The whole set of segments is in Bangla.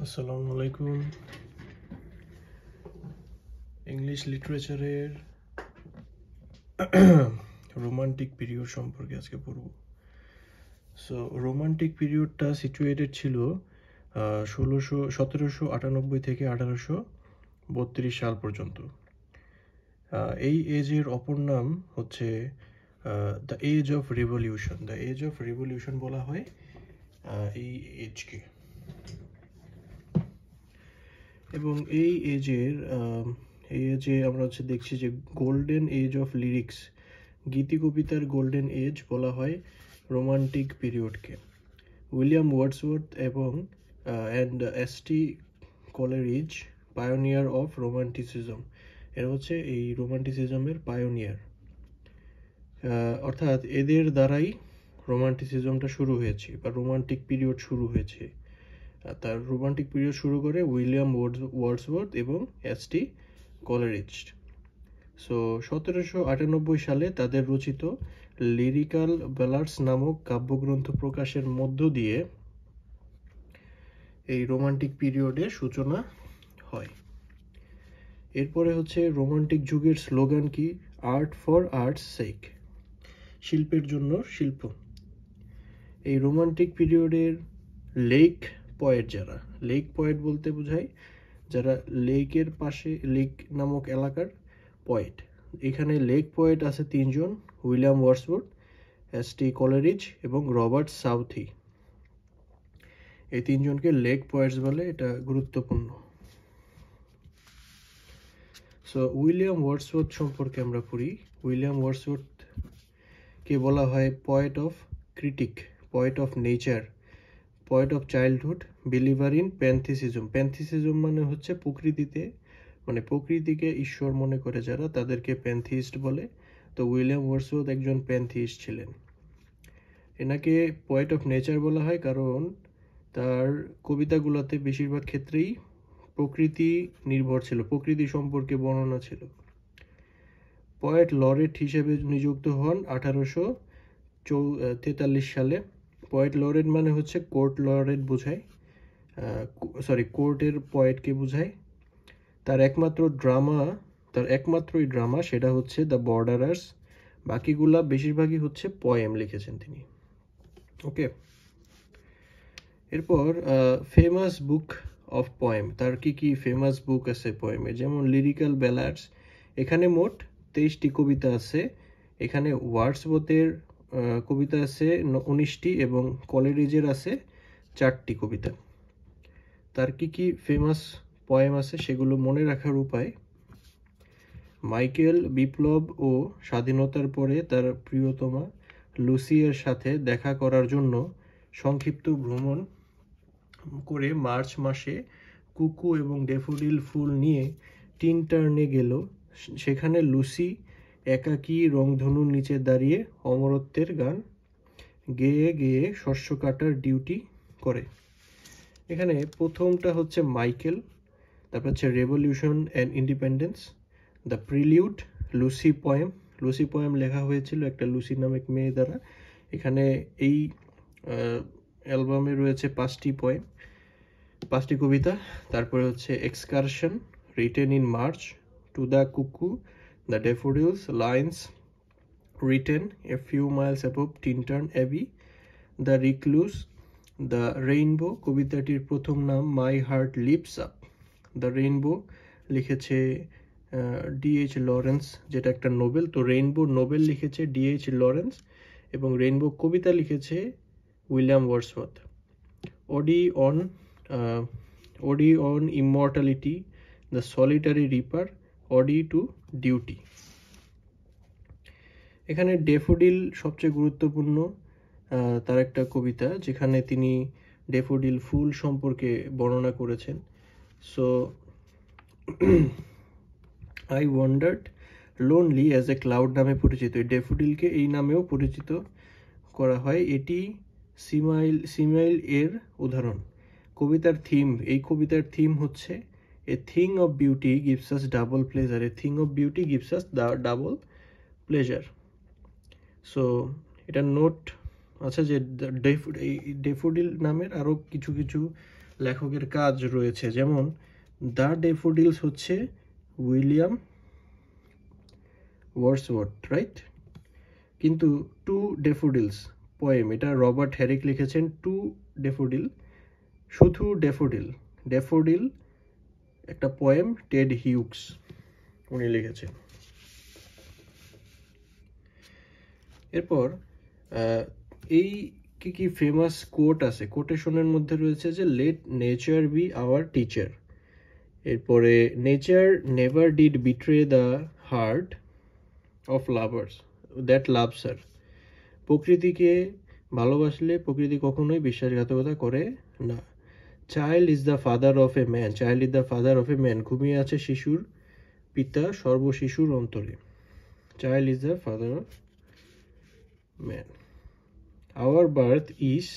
আসসালামু আলাইকুম। ইংলিশ লিটারেচারের রোমান্টিক পিরিয়ড সম্পর্কে আজকে পড়ব। সো রোমান্টিক পিরিয়ডটা সিচুয়েটেড ছিল 1798 থেকে 1832 সাল পর্যন্ত। এই এজের অপর নাম হচ্ছে the age of revolution. The age of revolution বলা হয় এই এজকে। এবং এই এজে আমরা দেখছি যে গোল্ডেন এজ অফ লিরিক্স, গীতি কবিতার গোল্ডেন এজ বলা হয় রোমান্টিক পিরিয়ডকে। উইলিয়াম ওয়ার্ডসওয়ার্থ এবং এস.টি. কলেরিজ পায়োনিয়ার অফ রোমান্টিসিজম, এরা হচ্ছে এই রোমান্টিসিজমের পায়োনিয়ার। অর্থাৎ এদের দ্বারাই রোমান্টিসিজমটা শুরু হয়েছে বা রোমান্টিক পিরিয়ড শুরু হয়েছে। তার রোমান্টিক পিরিয়ড শুরু করে উইলিয়াম ওয়ার্ডসওয়ার্থ এবং এস.টি. কলেরিজ। সো 1798 সালে তাদের রচিত লিরিক্যাল ব্যালাডস নামক কাব্যগ্রন্থ প্রকাশের মধ্য দিয়ে এই রোমান্টিক পিরিয়ডের সূচনা হয়। এরপরে হচ্ছে রোমান্টিক যুগের স্লোগান কি? আর্ট ফর আর্টস সেক, শিল্পের জন্য শিল্প। এই রোমান্টিক পিরিয়ডের লেক পয়েট, যারা লেক পয়েট বলতে বোঝায় যারা লেকের পাশে, লেক নামক এলাকার পয়েট। এখানে লেক পয়েট আছে তিনজন: উইলিয়াম ওয়ার্ডসওয়ার্থ, এস.টি. কলেরিজ এবং রবার্ট সাউথি। এই তিনজনকে লেক পয়েটস বলে, এটা গুরুত্বপূর্ণ। সো উইলিয়াম ওয়ার্ডসওয়ার্থ সম্পর্কে আমরা পড়ি। উইলিয়াম ওয়ার্ডসওয়ার্থকে বলা হয় poet of critic, poet of nature, poet of childhood, believer in pantheism. Pantheism মানে হচ্ছে প্রকৃতিকে ঈশ্বর মনে করে যারা, তাদেরকে প্যান্থিস্ট বলে। তো উইলিয়াম ওয়ার্ডসওয়ার্থ একজন প্যান্থিস্ট ছিলেন। এনাকে পয়েট অফ নেচার বলা হয় কারণ তার কবিতাগুলোতে বেশিরভাগ ক্ষেত্রেই প্রকৃতি নির্ভর ছিল, প্রকৃতি সম্পর্কে বর্ণনা ছিল। পয়েট লরেট হিসেবে নিযুক্ত হন 1843 সালে। পয়েট লরেট মানে হচ্ছে কোর্ট লরেট বোঝায়, কোর্টের পয়েটকে বোঝায়। তার একমাত্রই ড্রামা সেটা হচ্ছে দ্য বর্ডারার্স। বাকিগুলা বেশিরভাগই হচ্ছে পোয়েম লিখেছেন তিনি। ওকে, এরপর ফেমাস বুক অফ পোয়েম। তার কি ফেমাস বুক আছে পোয়েমে? যেমন লিরিক্যাল ব্যালাডস, এখানে মোট 23টি কবিতা আছে। এখানে ওয়ার্ডসওয়ার্থের কবিতা আছে 19টি এবং কলেরিজের আছে 4টি কবিতা। তার কি ফেমাস পোয়েম আছে সেগুলো মনে রাখার উপায়: মাইকেল বিপ্লব ও স্বাধীনতার পরে তার প্রিয়তমা লুসিয়ের সাথে দেখা করার জন্য সংক্ষিপ্ত ভ্রমণ করে মার্চ মাসে কুকু এবং ড্যাফোডিল ফুল নিয়ে টিনটার্নে গেল। সেখানে লুসি একাকী রংধনুর নিচে দাঁড়িয়ে অমরত্বের গান গেয়ে গেয়ে শস্য কাটার ডিউটি করে। এখানে প্রথমটা হচ্ছে মাইকেল, তারপর হচ্ছে revolution and independence, the prelude, Lucy poem. Lucy poem লেখা হয়েছিল একটা লুসি নামক মেয়ে দ্বারা। এখানে এই অ্যালবামে রয়েছে 5টি কবিতা। তারপরে হচ্ছে excursion, written in March, to the cuckoo, the daffodils, lines written a few miles above Tintern Abbey, the recluse, the rainbow. কবিতাটির প্রথম নাম my heart leaps up. The rainbow লিখেছে ডি.এইচ. লরেন্স, যেটা একটা নোবেল। তো রেইনবো নোবেল লিখেছে ডি.এইচ. লরেন্স এবং রেইনবো কবিতা লিখেছে William Wordsworth. Ode on immortality, the solitary reaper, ode to duty. এখানে ড্যাফোডিল সবচেয়ে গুরুত্বপূর্ণ, তার একটা কবিতা যেখানে তিনি ড্যাফোডিল ফুল সম্পর্কে বর্ণনা করেছেন। So I wandered lonely as a cloud নামে পরিচিত। ড্যাফোডিলকে এই নামেও পরিচিত করা হয়। এটি সিমাইল এর উদাহরণ। কবিতার থিম, এই কবিতার থিম হচ্ছে a thing of beauty gives us double pleasure. A thing of beauty gives us double pleasure. So এটা নোট আছে যে ড্যাফোডিল নামের আরও কিছু লেখকের কাজ রয়েছে, যেমন দ্য ড্যাফোডিলস হচ্ছে উইলিয়াম ওয়ার্ডসওয়ার্থ, রাইট? কিন্তু টু ড্যাফোডিলস পোয়েম, এটা রবার্ট হ্যারিক লিখেছেন। টু ড্যাফোডিল, শুধু ড্যাফোডিল, ড্যাফোডিল একটা পোয়েম টেড হিউক্স উনি লিখেছেন। এরপর এই কি ফেমাস কোট আছে, কোটেশনের মধ্যে রয়েছে যে let nature be our teacher. এরপরে nature never did betray the heart of lovers that loves her. প্রকৃতিকে ভালোবাসলে প্রকৃতি কখনোই বিশ্বাসঘাতকতা করে না। Child is the father of a man, child is the father of a man, ঘুমিয়ে আছে শিশুর পিতা সর্বশিশুর অন্তরে। Child is the father of man. Our birth is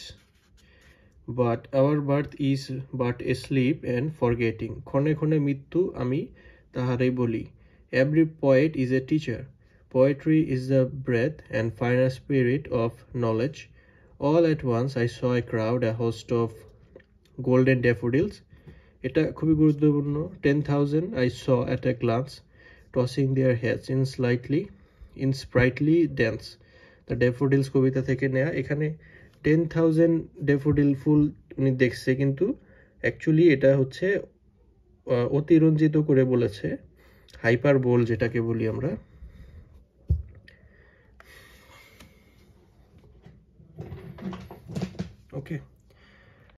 but a sleep and forgetting. ক্ষণে ক্ষণে মৃত্যু আমি তাহারই বলি। Every poet is a teacher. Poetry is the breath and finer spirit of knowledge. All at once I saw a crowd, a host of golden daffodils. এটা খুবই গুরুত্বপূর্ণ। 10,000 I saw at a glance, tossing their heads in sprightly dance. The daffodils কবিতা থেকে নেয়া। এখানে 10,000 ড্যাফোডিল ফুল উনি দেখছে, কিন্তু অ্যাকচুয়ালি এটা হচ্ছে অতিরঞ্জিত করে বলেছে, হাইপার বোল যেটাকে বলি আমরা। ওকে।